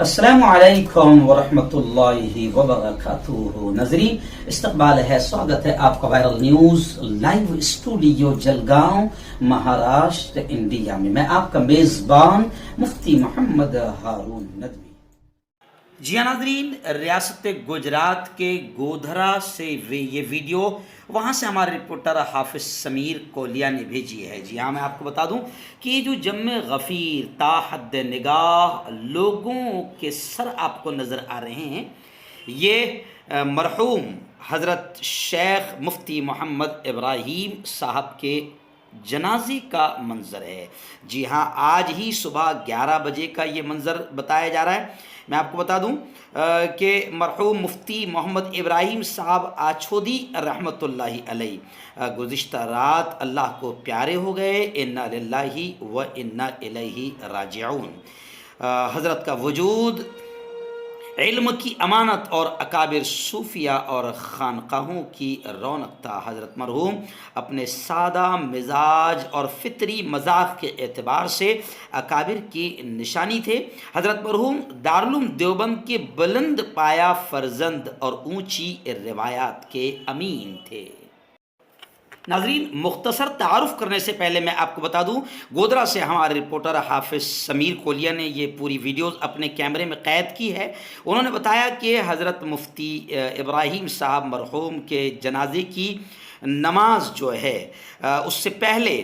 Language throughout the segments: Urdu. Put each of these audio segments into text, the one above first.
السلام علیکم ورحمۃ اللہ وبرکاتہ ناظرین، استقبال ہے، سواگت ہے آپ کا viral news live studio Jalgaon Maharashtra India میں۔ میں آپ کا میزبان مفتی محمد ہارون ندوی۔ جی ہاں ناظرین، ریاست گجرات کے گودھرا سے یہ ویڈیو وہاں سے ہمارے رپورٹر حافظ سمیر کولیا نے بھیجی ہے۔ جی ہاں، میں آپ کو بتا دوں کہ یہ جو جم غفیر تا حد نگاہ لوگوں کے سر آپ کو نظر آ رہے ہیں، یہ مرحوم حضرت شیخ مفتی محمد ابراہیم صاحب کے جنازے کا منظر ہے۔ جی ہاں، آج ہی صبح 11 بجے کا یہ منظر بتایا جا رہا ہے۔ میں آپ کو بتا دوں کہ مرحوم مفتی محمد ابراہیم صاحب آچھودی رحمۃ اللہ علیہ گزشتہ رات اللہ کو پیارے ہو گئے۔ انا للہ و انا الیہ راجعون۔ حضرت کا وجود علم کی امانت اور اکابر صوفیہ اور خانقاہوں کی رونق تھا۔ حضرت مرحوم اپنے سادہ مزاج اور فطری مذاق کے اعتبار سے اکابر کی نشانی تھے۔ حضرت مرحوم دارالعلوم دیوبند کے بلند پایہ فرزند اور اونچی روایات کے امین تھے۔ ناظرین، مختصر تعارف کرنے سے پہلے میں آپ کو بتا دوں، گودھرا سے ہمارے رپورٹر حافظ سمیر کولیا نے یہ پوری ویڈیوز اپنے کیمرے میں قید کی ہے۔ انہوں نے بتایا کہ حضرت مفتی ابراہیم صاحب مرحوم کے جنازے کی نماز جو ہے اس سے پہلے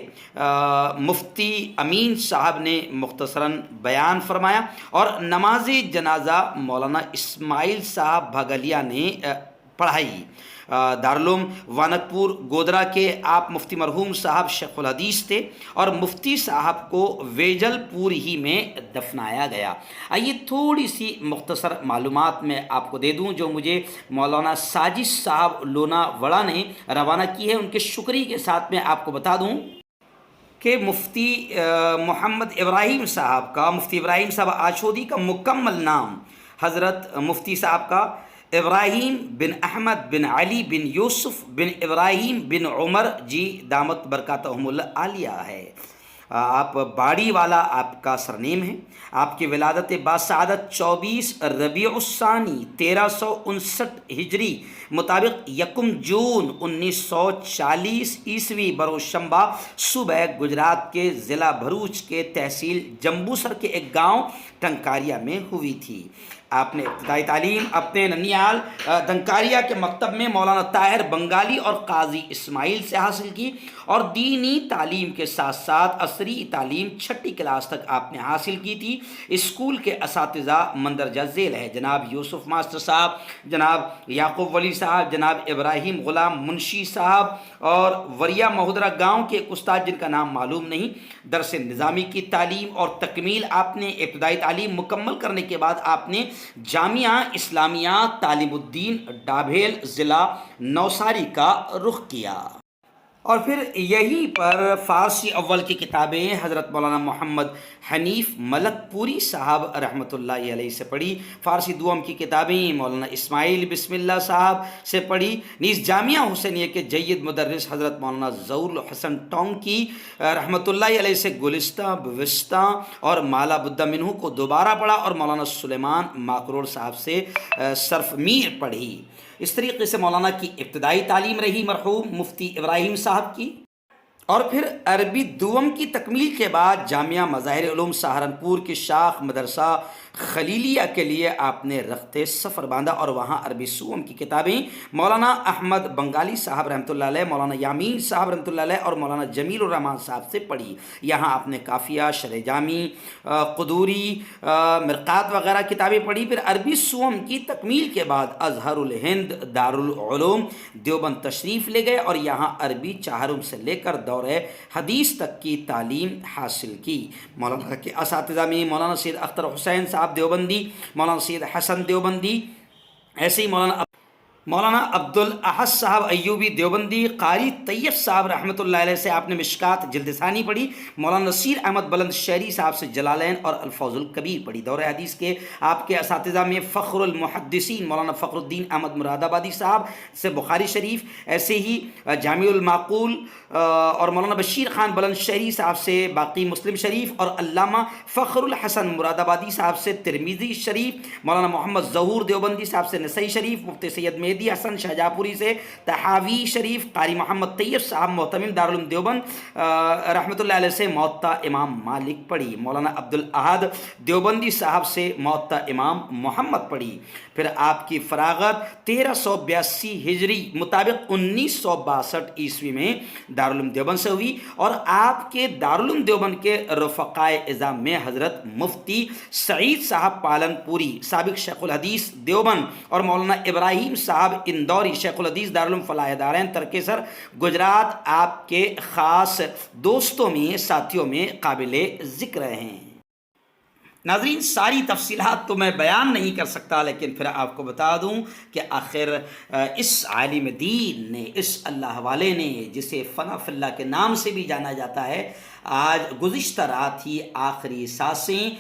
مفتی امین صاحب نے مختصراً بیان فرمایا اور نماز جنازہ مولانا اسماعیل صاحب بھگلیا نے پڑھائی۔ دارالعلوم وانکپور گودھرا کے آپ مفتی مرحوم صاحب شیخ الحدیث تھے اور مفتی صاحب کو ویجل پور ہی میں دفنایا گیا۔ آئیے تھوڑی سی مختصر معلومات میں آپ کو دے دوں جو مجھے مولانا ساجد صاحب لونا وڑا نے روانہ کی ہے۔ ان کے شکریہ کے ساتھ میں آپ کو بتا دوں کہ مفتی محمد ابراہیم صاحب کا، مفتی ابراہیم صاحب آچھودی کا مکمل نام حضرت مفتی صاحب کا ابراہیم بن احمد بن علی بن یوسف بن ابراہیم بن عمر جی دامت برکاتہم اللہ عالیہ ہے۔ آپ باڑی والا آپ کا سرنیم ہے۔ آپ کی ولادت باسعادت 24 ربیع الثانی 1359 ہجری مطابق 1 جون 1940 عیسوی بروشمبا صوبہ گجرات کے ضلع بھروچ کے تحصیل جمبوسر کے ایک گاؤں ٹنکاریا میں ہوئی تھی۔ آپ نے ابتدائی تعلیم اپنے ننیال دنکاریہ کے مکتب میں مولانا طاہر بنگالی اور قاضی اسماعیل سے حاصل کی اور دینی تعلیم کے ساتھ ساتھ عصری تعلیم 6ٹھی کلاس تک آپ نے حاصل کی تھی۔ اسکول کے اساتذہ مندرجہ ذیل ہے جناب یوسف ماسٹر صاحب، جناب یعقوب ولی صاحب، جناب ابراہیم غلام منشی صاحب اور وریا مہودرا گاؤں کے ایک استاد جن کا نام معلوم نہیں۔ درس نظامی کی تعلیم اور تکمیل آپ نے ابتدائی تعلیم مکمل کرنے کے بعد آپ نے جامعہ اسلامیہ تعلیم الدین ڈابھیل ضلع نوساری کا رخ کیا اور پھر یہیں پر فارسی اول کی کتابیں حضرت مولانا محمد حنیف ملک پوری صاحب رحمۃ اللہ علیہ سے پڑھی۔ فارسی دوم کی کتابیں مولانا اسماعیل بسم اللہ صاحب سے پڑھی۔ نیز جامعہ حسینیہ کے جید مدرس حضرت مولانا ظہور الحسن ٹونکی رحمۃ اللہ علیہ سے گلستہ بوستہ اور مالا بدہ منہو کو دوبارہ پڑھا اور مولانا سلیمان ماکروڑ صاحب سے صرف میر پڑھی۔ اس طریقے سے مولانا کی ابتدائی تعلیم رہی مرحوم مفتی ابراہیم صاحب کی، اور پھر عربی دوم کی تکمیل کے بعد جامعہ مظاہر علوم سہارنپور کی شاخ مدرسہ خلیلیہ کے لیے آپ نے رخت سفر باندھا اور وہاں عربی سوم کی کتابیں مولانا احمد بنگالی صاحب رحمۃ اللہ علیہ، مولانا یامین صاحب رحمۃ اللہ علیہ اور مولانا جمیل الرحمان صاحب سے پڑھی۔ یہاں آپ نے کافیہ، شرح جامی، قدوری، مرقات وغیرہ کتابیں پڑھی۔ پھر عربی سوم کی تکمیل کے بعد ازہر الہند دارالعلوم دیوبند تشریف لے گئے اور یہاں عربی چہارم سے لے کر دور حدیث تک کی تعلیم حاصل کی۔ مولانا کے اساتذہ میں مولانا سید اختر حسین صاحب دیوبندی، مولانا سید حسن دیوبندی، ایسے ہی مولانا مولانا عبدالاحد صاحب ایوبی دیوبندی، قاری طیب صاحب رحمۃ اللہ علیہ سے آپ نے مشکات جلد ثانی پڑھی، مولانا نصیر احمد بلند شہری صاحب سے جلالین اور الفوظ الکبیر پڑھی۔ دور حدیث کے آپ کے اساتذہ میں فخر المحدثین مولانا فخر الدین احمد مراد آبادی صاحب سے بخاری شریف، ایسے ہی جامع المعقول اور مولانا بشیر خان بلند شہری صاحب سے باقی مسلم شریف، اور علامہ فخر الحسن مراد آبادی صاحب سے ترمذی شریف، مولانا محمد ظہور دیوبندی صاحب سے نسائی شریف، مفتی سید مہدی حسن شاہجہاں سے تحاوی شریف، قاری محمد طیب صاحب محتمم دارالعلوم دیوبند رحمۃ اللہ علیہ سے موطا امام مالک پڑھی، مولانا عبدالاحد دیوبندی صاحب سے موطا امام محمد پڑھی۔ پھر آپ کی فراغت 1382 ہجری مطابق 1962 عیسوی میں دارالعلوم دیوبند سے ہوئی، اور آپ کے دارالعلوم دیوبند کے رفقائے اعظام میں حضرت مفتی سعید صاحب پالن پوری سابق شیخ الحدیث دیوبند اور مولانا ابراہیم صاحب اندوری شیخ الحدیث دارالعلوم فلاح دارین ترکیسر گجرات آپ کے خاص دوستوں میں، ساتھیوں میں قابل ذکر ہیں۔ ناظرین، ساری تفصیلات تو میں بیان نہیں کر سکتا، لیکن پھر آپ کو بتا دوں کہ آخر اس عالم دین نے، اس اللہ والے نے، جسے فنا فی اللہ کے نام سے بھی جانا جاتا ہے، آج گزشتہ رات ہی آخری سانسیں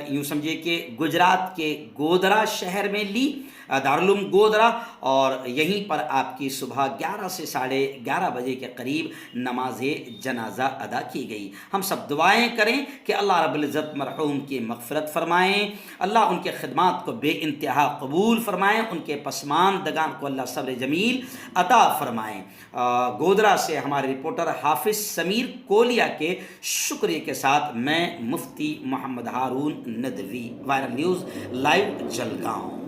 یوں سمجھے کہ گجرات کے گودرا شہر میں لی، دارالعلوم گودرا، اور یہیں پر آپ کی صبح 11 سے 11:30 بجے کے قریب نماز جنازہ ادا کی گئی۔ ہم سب دعائیں کریں کہ اللہ رب العزت مرحوم کی مغفرت فرمائیں، اللہ ان کے خدمات کو بے انتہا قبول فرمائیں، ان کے پسماندگان کو اللہ صبر جمیل عطا فرمائیں۔ گودرا سے ہمارے رپورٹر حافظ سمیر کولیا کے شکریہ کے ساتھ میں Mufti Muhammad Haroon Nadvi, viral news live Jalgaon.